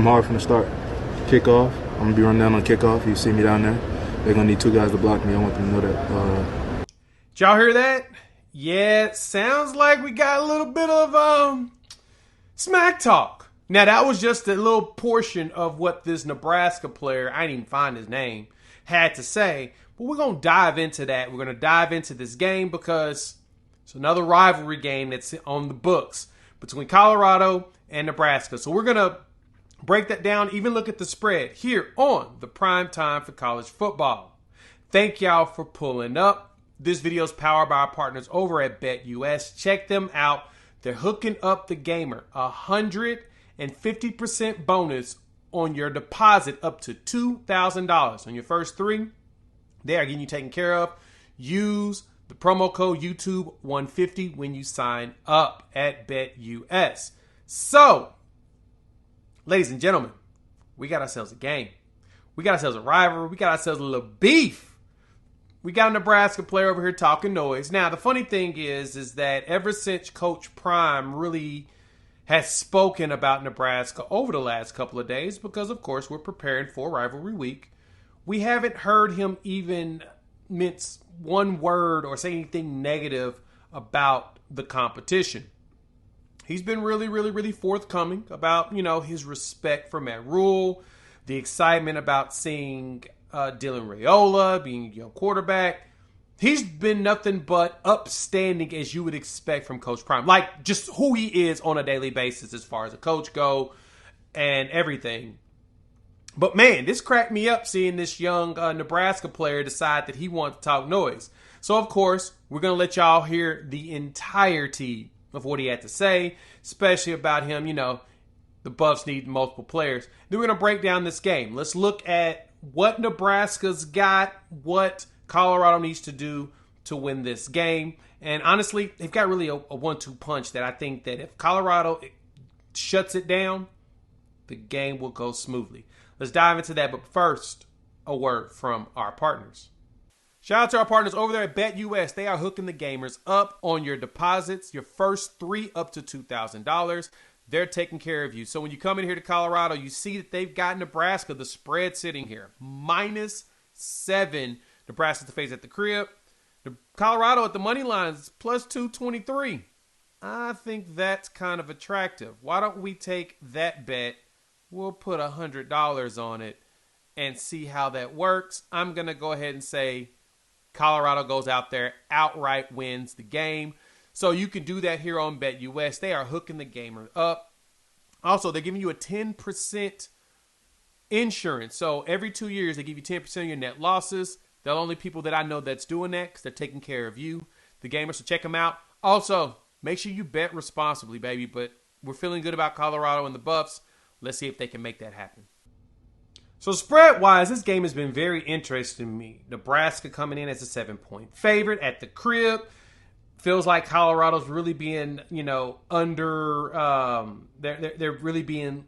hard from the start. Kickoff, I'm going to be running down on kickoff. You see me down there. They're going to need two guys to block me. I want them to know that. Did y'all hear that? Yeah, it sounds like we got a little bit of smack talk. Now, that was just a little portion of what this Nebraska player, I didn't even find his name, had to say. But we're going to dive into that. We're going to dive into this game because it's another rivalry game that's on the books between Colorado and Nebraska. So we're going to break that down, even look at the spread here on the prime time for college football. Thank y'all for pulling up. This video is powered by our partners over at BetUS. Check them out. They're hooking up the gamer. 150% bonus on your deposit up to $2,000. On your first three, they are getting you taken care of. Use the promo code YouTube150 when you sign up at BetUS. So, ladies and gentlemen, we got ourselves a game. We got ourselves a rivalry. We got ourselves a little beef. We got a Nebraska player over here talking noise. Now, the funny thing is that ever since Coach Prime really has spoken about Nebraska over the last couple of days, because, of course, we're preparing for rivalry week, we haven't heard him even mince one word or say anything negative about the competition. He's been really forthcoming about, his respect for Matt Rhule, the excitement about seeing Dylan Raiola being a young quarterback. He's been nothing but upstanding as you would expect from Coach Prime. Like, just who he is on a daily basis as far as a coach go and everything. But, man, this cracked me up seeing this young Nebraska player decide that he wants to talk noise. So, of course, we're going to let y'all hear the entirety of what he had to say, especially about him, the Buffs need multiple players. Then we're going to break down this game. Let's look at what Nebraska's got, what Colorado needs to do to win this game. And honestly, they've got really a 1-2 punch that I think that if Colorado shuts it down, the game will go smoothly. Let's dive into that. But first, a word from our partners. Shout out to our partners over there at BetUS. They are hooking the gamers up on your deposits, your first three up to $2,000. They're taking care of you. So when you come in here to Colorado, you see that they've got Nebraska, the spread sitting here, -7. Nebraska to face at the crib. Colorado at the money line is +223. I think that's kind of attractive. Why don't we take that bet? We'll put $100 on it and see how that works. I'm going to go ahead and say Colorado goes out there, outright wins the game. So you can do that here on BetUS. They are hooking the gamer up. Also, they're giving you a 10% insurance. So every 2 years, they give you 10% of your net losses. They're the only people that I know that's doing that because they're taking care of you, the gamers. So check them out. Also, make sure you bet responsibly, baby. But we're feeling good about Colorado and the Buffs. Let's see if they can make that happen. So spread-wise, this game has been very interesting to me. Nebraska coming in as a 7-point favorite at the crib. Feels like Colorado's really being, they're really being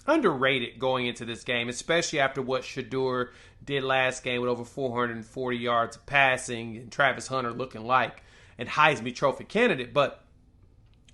underrated going into this game, especially after what Sheduer did last game with over 440 yards of passing and Travis Hunter looking like an Heisman Trophy candidate. But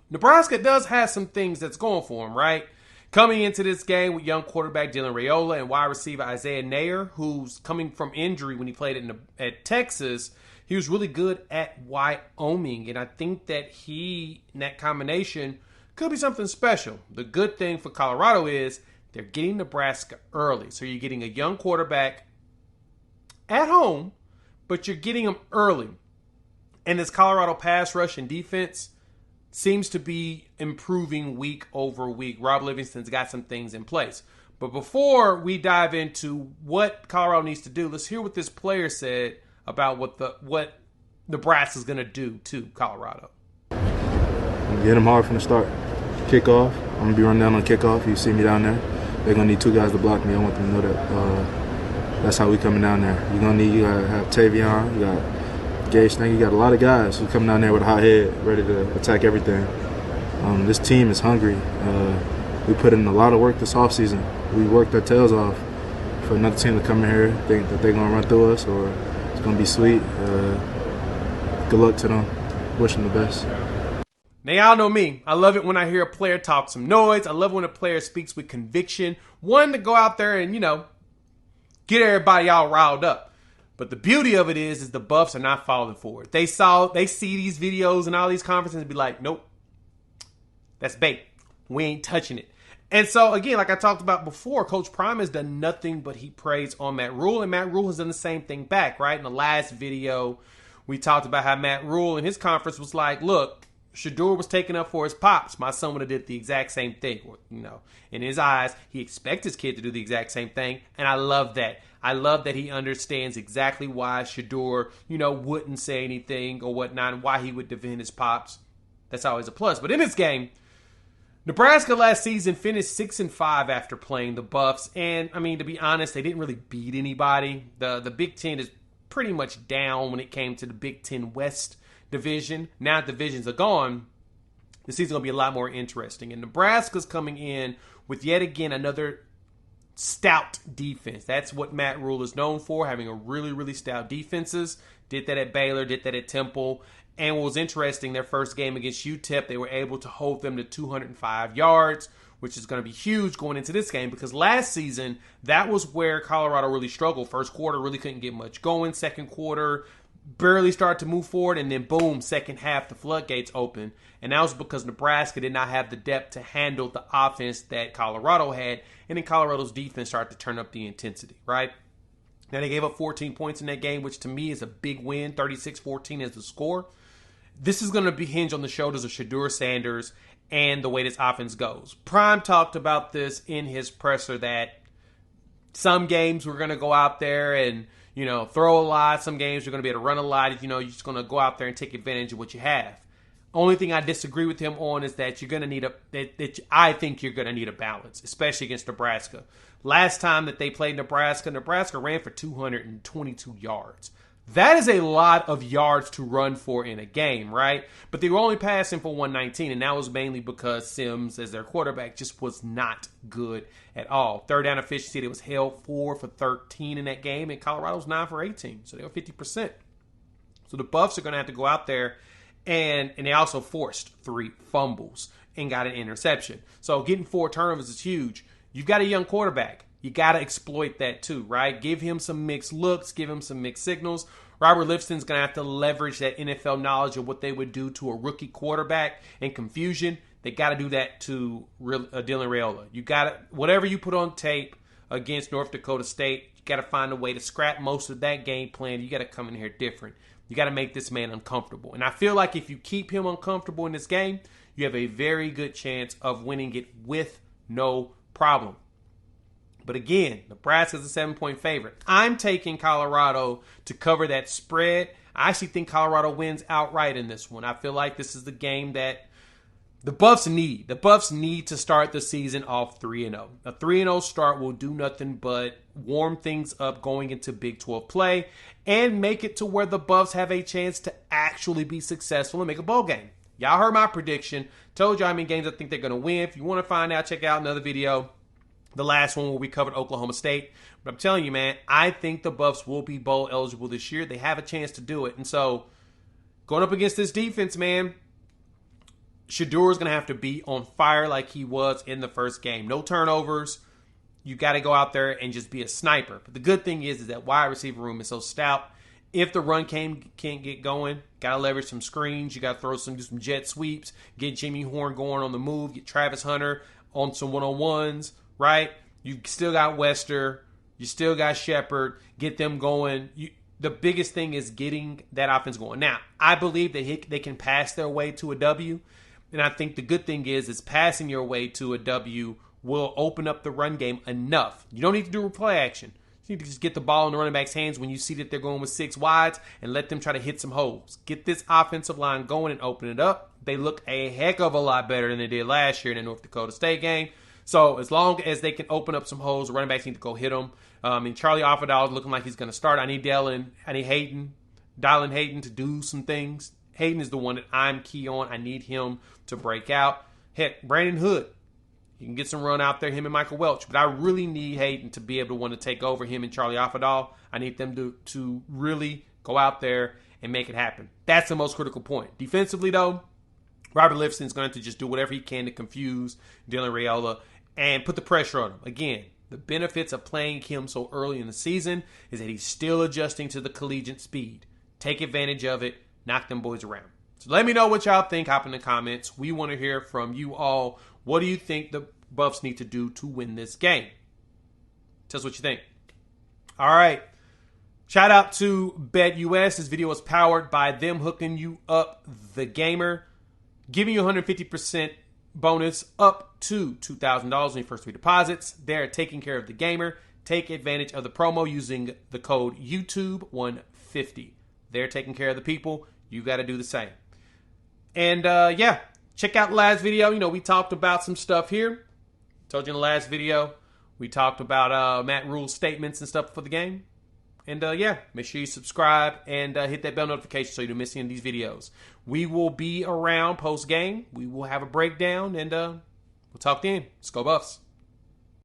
Nebraska does have some things that's going for him, right? Coming into this game with young quarterback Dylan Raiola and wide receiver Isaiah Nair, who's coming from injury when he played at Texas. He was really good at Wyoming, and I think that in that combination, could be something special. The good thing for Colorado is they're getting Nebraska early. So you're getting a young quarterback at home, but you're getting him early. And this Colorado pass rush and defense seems to be improving week over week. Rob Livingston's got some things in place. But before we dive into what Colorado needs to do, let's hear what this player said about what Nebraska's going to do to Colorado. Get them hard from the start. Kickoff, I'm going to be running down on kickoff. You see me down there. They're going to need two guys to block me. I want them to know that that's how we coming down there. You got to have Tavion, you got Gage Snake, you got a lot of guys who come down there with a hot head, ready to attack everything. This team is hungry. We put in a lot of work this offseason. We worked our tails off for another team to come in here, think that they're going to run through us or it's going to be sweet. Good luck to them. Wish them the best. Now, y'all know me. I love it when I hear a player talk some noise. I love when a player speaks with conviction. One, to go out there and, get everybody all riled up. But the beauty of it is the Buffs are not falling for it. They see these videos and all these conferences and be like, nope, that's bait. We ain't touching it. And so, again, like I talked about before, Coach Prime has done nothing but heap praise on Matt Rhule, and Matt Rhule has done the same thing back, right? In the last video, we talked about how Matt Rhule in his conference was like, look, Sheduer was taken up for his pops. My son would have did the exact same thing. In his eyes, he expects his kid to do the exact same thing, and I love that. I love that he understands exactly why Sheduer, wouldn't say anything or whatnot, and why he would defend his pops. That's always a plus. But in this game, Nebraska last season finished 6-5 after playing the Buffs, and to be honest, they didn't really beat anybody. The Big Ten is pretty much down when it came to the Big Ten West division. Now that divisions are gone, the season's going to be a lot more interesting. And Nebraska's coming in with yet again another stout defense. That's what Matt Rhule is known for, having a really, really stout defenses. Did that at Baylor, did that at Temple. And what was interesting, their first game against UTEP, they were able to hold them to 205 yards, which is going to be huge going into this game because last season, that was where Colorado really struggled. First quarter, really couldn't get much going. Second quarter, barely started to move forward, and then boom, second half, the floodgates open. And that was because Nebraska did not have the depth to handle the offense that Colorado had, and then Colorado's defense started to turn up the intensity, right? Now, they gave up 14 points in that game, which to me is a big win. 36-14 is the score. This is going to be hinged on the shoulders of Sheduer Sanders and the way this offense goes. Prime talked about this in his presser that some games we're going to go out there and throw a lot. Some games you're going to be able to run a lot. You're just going to go out there and take advantage of what you have. Only thing I disagree with him on is that you're going to need I think you're going to need a balance, especially against Nebraska. Last time that they played Nebraska ran for 222 yards. That is a lot of yards to run for in a game, right? But they were only passing for 119, and that was mainly because Sims, as their quarterback, just was not good at all. Third down efficiency, they was held 4 for 13 in that game, and Colorado was 9 for 18, so they were 50%. So the Buffs are going to have to go out there, and they also forced 3 fumbles and got an interception. So getting 4 turnovers is huge. You've got a young quarterback. You got to exploit that too, right? Give him some mixed looks, give him some mixed signals. Robert Lifton's going to have to leverage that NFL knowledge of what they would do to a rookie quarterback and confusion. They got to do that to Dylan Raiola. You got to, whatever you put on tape against North Dakota State, you got to find a way to scrap most of that game plan. You got to come in here different. You got to make this man uncomfortable. And I feel like if you keep him uncomfortable in this game, you have a very good chance of winning it with no problem. But again, Nebraska's a 7-point favorite. I'm taking Colorado to cover that spread. I actually think Colorado wins outright in this one. I feel like this is the game that the Buffs need. The Buffs need to start the season off 3-0. A 3-0 start will do nothing but warm things up going into Big 12 play and make it to where the Buffs have a chance to actually be successful and make a bowl game. Y'all heard my prediction. Told you how many games I think they're going to win. If you want to find out, check out another video. The last one where we covered Oklahoma State. But I'm telling you, man, I think the Buffs will be bowl eligible this year. They have a chance to do it. And so, going up against this defense, man, Sheduer is going to have to be on fire like he was in the first game. No turnovers. You got to go out there and just be a sniper. But the good thing is that wide receiver room is so stout. If the run can't get going, got to leverage some screens. You got to do some jet sweeps. Get Jimmy Horn going on the move. Get Travis Hunter on some one-on-ones. Right? You still got Wester. You still got Shepard. Get them going. The biggest thing is getting that offense going. Now, I believe that they can pass their way to a W. And I think the good thing is passing your way to a W will open up the run game enough. You don't need to do play action. You need to just get the ball in the running back's hands when you see that they're going with 6 wides and let them try to hit some holes. Get this offensive line going and open it up. They look a heck of a lot better than they did last year in the North Dakota State game. So as long as they can open up some holes, the running backs need to go hit them. And Charlie Offerdal is looking like he's going to start. I need Dylan Hayden to do some things. Hayden is the one that I'm key on. I need him to break out. Heck, Brandon Hood. You can get some run out there, him and Michael Welch. But I really need Hayden to be able to want to take over him and Charlie Offerdal. I need them to really go out there and make it happen. That's the most critical point. Defensively, though, Robert Lifton's going to just do whatever he can to confuse Dylan Raiola and put the pressure on him. Again, the benefits of playing him so early in the season is that he's still adjusting to the collegiate speed. Take advantage of it. Knock them boys around. So let me know what y'all think. Hop in the comments. We want to hear from you all. What do you think the Buffs need to do to win this game? Tell us what you think. All right. Shout out to BetUS. This video was powered by them hooking you up, the gamer, giving you 150% bonus up to $2,000 on your first 3 deposits. They're taking care of the gamer. Take advantage of the promo using the code YouTube150. They're taking care of the people. You got to do the same. And yeah, check out the last video. You know, we talked about some stuff here. Told you in the last video, we talked about Matt Rhule's statements and stuff for the game. And yeah, make sure you subscribe and hit that bell notification so you don't miss any of these videos. We will be around post-game. We will have a breakdown, and we'll talk then. Let's go Buffs.